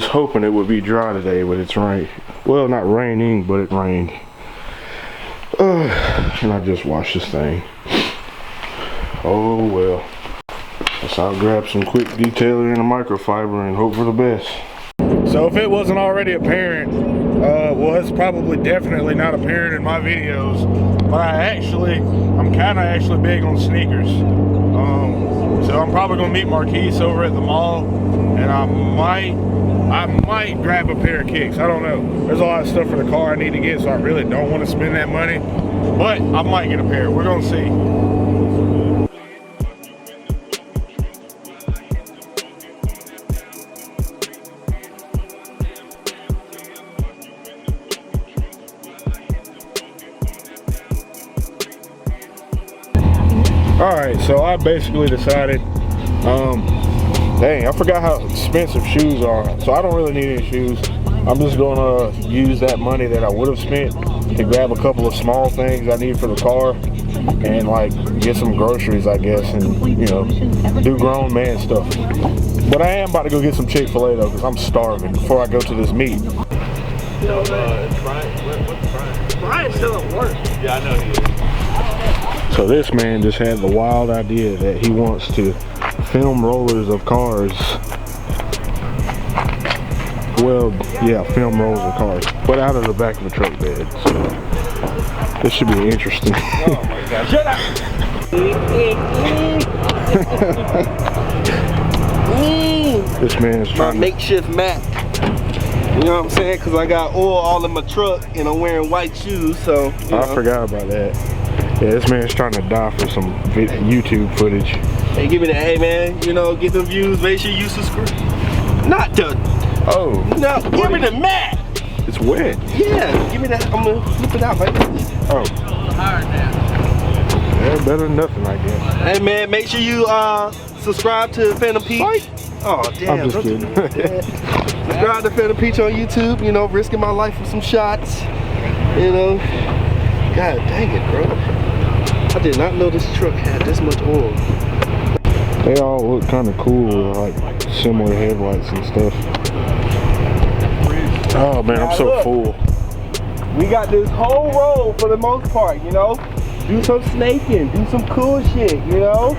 was hoping it would be dry today, but it's rain. Well, not raining, but it rained. And I just washed this thing. Oh well. So I'll grab some quick detailer and a microfiber and hope for the best. So if it wasn't already apparent, well, it's probably definitely not apparent in my videos, but I'm kind of actually big on sneakers. So I'm probably gonna meet Marquise over at the mall, and I might grab a pair of kicks. I don't know. There's a lot of stuff for the car I need to get, so I really don't want to spend that money, but I might get a pair. We're gonna see. Alright, so I basically decided, dang, I forgot how expensive shoes are. So I don't really need any shoes. I'm just gonna use that money that I would have spent to grab a couple of small things I need for the car and like get some groceries, I guess, and you know, do grown man stuff. But I am about to go get some Chick-fil-A though, because I'm starving before I go to this meet. So, what's Brian? Brian's still at work. Yeah, I know he is. So this man just had the wild idea that he wants to film rollers of cars. Well, yeah, film rollers of cars, but out of the back of the truck bed. So this should be interesting. Oh my God! Shut up! This man's trying my makeshift mat. You know what I'm saying? Because I got oil all in my truck and I'm wearing white shoes, so you know. I forgot about that. Yeah, this man's trying to die for some YouTube footage. Hey, give me that. Hey, man, you know, get them views. Make sure you subscribe. Not the. Oh. No, give me the mat. It's wet. Yeah, give me that. I'm gonna flip it out like this. Oh. Yeah, better than nothing, I guess. Hey, man, make sure you subscribe to Phantom Peach. Oh, damn. I'm just kidding. Subscribe to Phantom Peach on YouTube. You know, risking my life for some shots. You know. God dang it, bro. I did not know this truck had this much oil. They all look kind of cool, like similar headlights and stuff. Oh man, I'm so full. We got this whole road for the most part, you know? Do some snaking, do some cool shit, you know?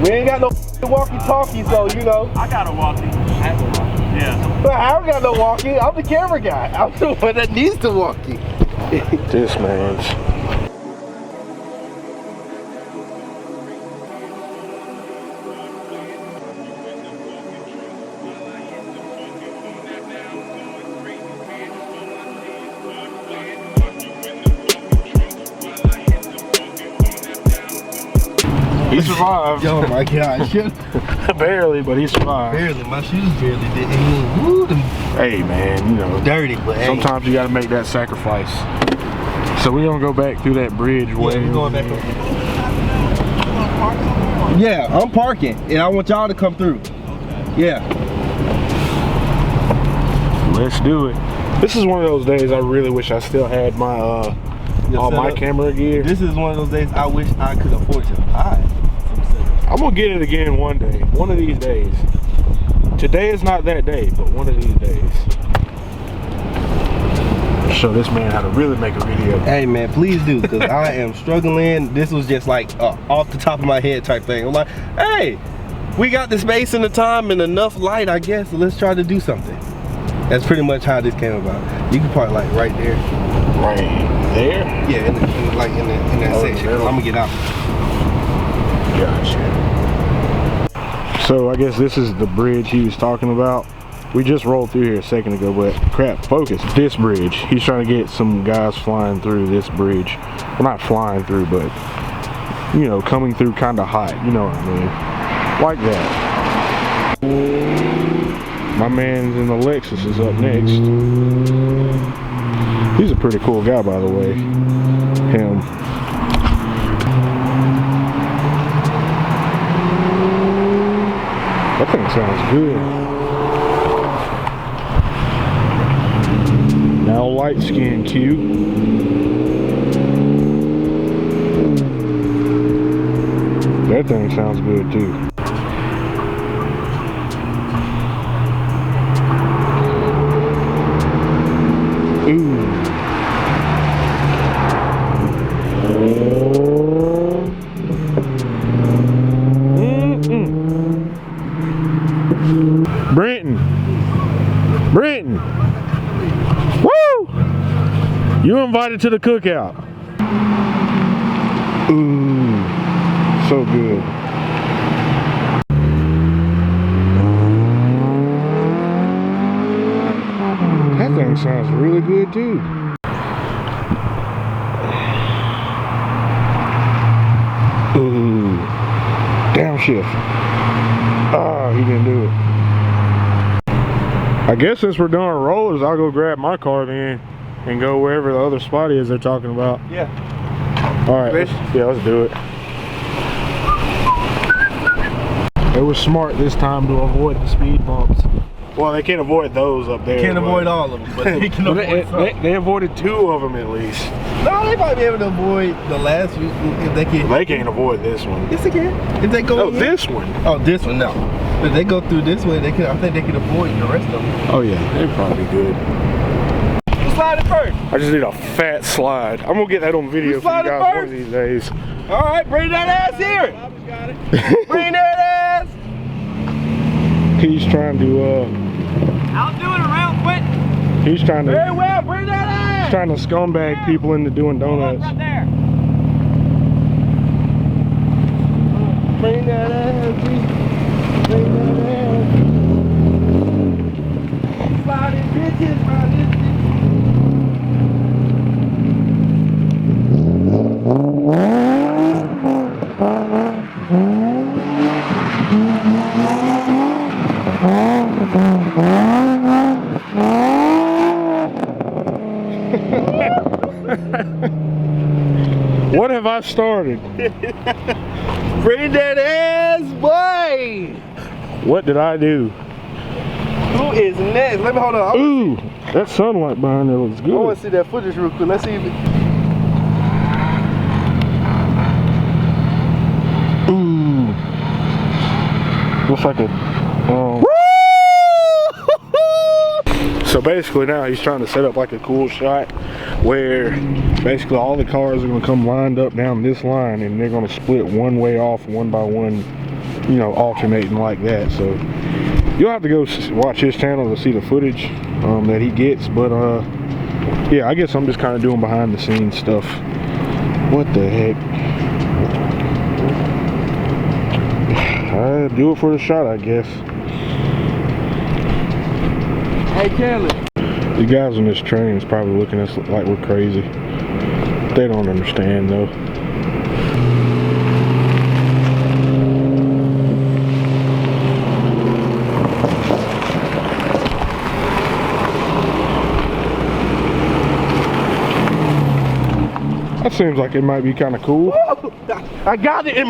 We ain't got no walkie-talkies though, you know? I got a walkie. I have a walkie. Yeah. But I don't got no walkie. I'm the camera guy. I'm the one that needs the walkie. This man's. He survived. Oh my gosh. Barely, but he survived. Barely. My shoes barely didn't. Woo, them Hey man, you know. dirty, but hey. Sometimes you gotta make that sacrifice. So we're gonna go back through that bridge way. Yeah, we're going back. Yeah, I'm parking, and I want y'all to come through. Yeah. Let's do it. This is one of those days I really wish I still had my all my camera gear. This is one of those days I wish I could afford to buy. I'm gonna get it again one day, one of these days. Today is not that day, but one of these days. Show this man how to really make a video. Hey man, please do, because I am struggling. This was just like off the top of my head type thing. I'm like, hey, we got the space and the time and enough light, I guess, so let's try to do something. That's pretty much how this came about. You can park like right there. Right there? Yeah, in that section. I'm gonna get out. Gotcha. So I guess this is the bridge he was talking about. We just rolled through here a second ago, but crap, focus. This bridge. He's trying to get some guys flying through this bridge. Well, not flying through, but, you know, coming through kind of hot. You know what I mean? Like that. My man's in the Lexus is up next. He's a pretty cool guy, by the way. Him. That thing sounds good. Now light skin cue. That thing sounds good too. Woo! You invited to the cookout. Ooh, so good. That thing sounds really good too. Ooh, downshift. Oh, he didn't do it. I guess since we're doing rollers, I'll go grab my car then and go wherever the other spot is they're talking about. Yeah. All right, let's do it. It was smart this time to avoid the speed bumps. Well, they can't avoid those up there. Can't avoid all of them, but they can avoid some. They avoided 2 of them at least. No, they might be able to avoid the last few if they can. They can't avoid this one. Yes, they can. If they go. Oh, this one. Oh, this one, no. If they go through this way, they can. I think they can avoid the rest of them. Oh yeah, they'd probably be good. Who sliding first? I just need a fat slide. I'm gonna get that on video for you guys one of these days. All right, bring that ass here. Got it. Bring that ass. He's trying to I'll do it around quick. he's trying to Very well, bring that ass. trying to scumbag people into doing donuts. Right there. Bring that ass. Bring that ass. Sliding bitches, man. What have I started? Bring that ass, boy. What did I do? Who is next? Let me hold on. Ooh, that sunlight behind there looks I want good. to see that footage real quick. Let's see if it... Ooh, looks like a. So basically now he's trying to set up like a cool shot where basically all the cars are going to come lined up down this line and they're going to split one way off, one by one, you know, alternating like that. So you'll have to go watch his channel to see the footage that he gets. But yeah, I guess I'm just kind of doing behind the scenes stuff. What the heck? I do it for the shot, I guess. Hey, Kelly. The guys on this train is probably looking at us like we're crazy. They don't understand though. That seems like it might be kind of cool. I got it in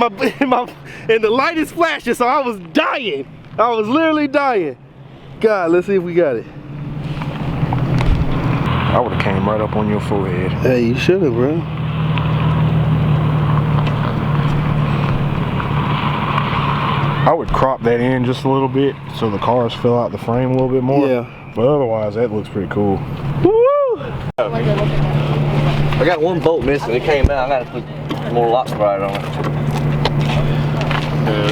the light is flashing, so I was dying. I was literally dying. God, let's see if we got it. I would have came right up on your forehead. Hey, you should have, bro. I would crop that in just a little bit so the cars fill out the frame a little bit more. Yeah. But otherwise, that looks pretty cool. Woo! I got one bolt missing. It came out. I got to put more lock sprite on it.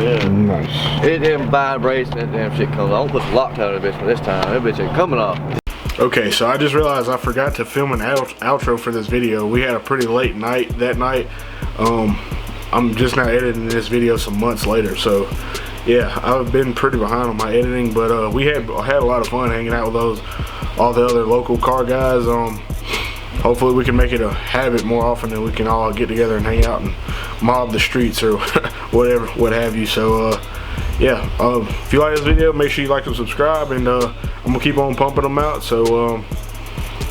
Yeah. Nice. It damn vibrates and that damn shit comes. I don't put the lock on it, bitch, but this time that bitch ain't coming off. Okay, so I just realized I forgot to film an outro for this video. We had a pretty late night that night. I'm just now editing this video some months later, so yeah, I've been pretty behind on my editing, but we had a lot of fun hanging out with all the other local car guys. Hopefully we can make it a habit more often and we can all get together and hang out and mob the streets or whatever, what have you. So yeah, if you like this video, make sure you like and subscribe, and I'm gonna keep on pumping them out. So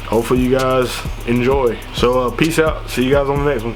hopefully you guys enjoy. So peace out. See you guys on the next one.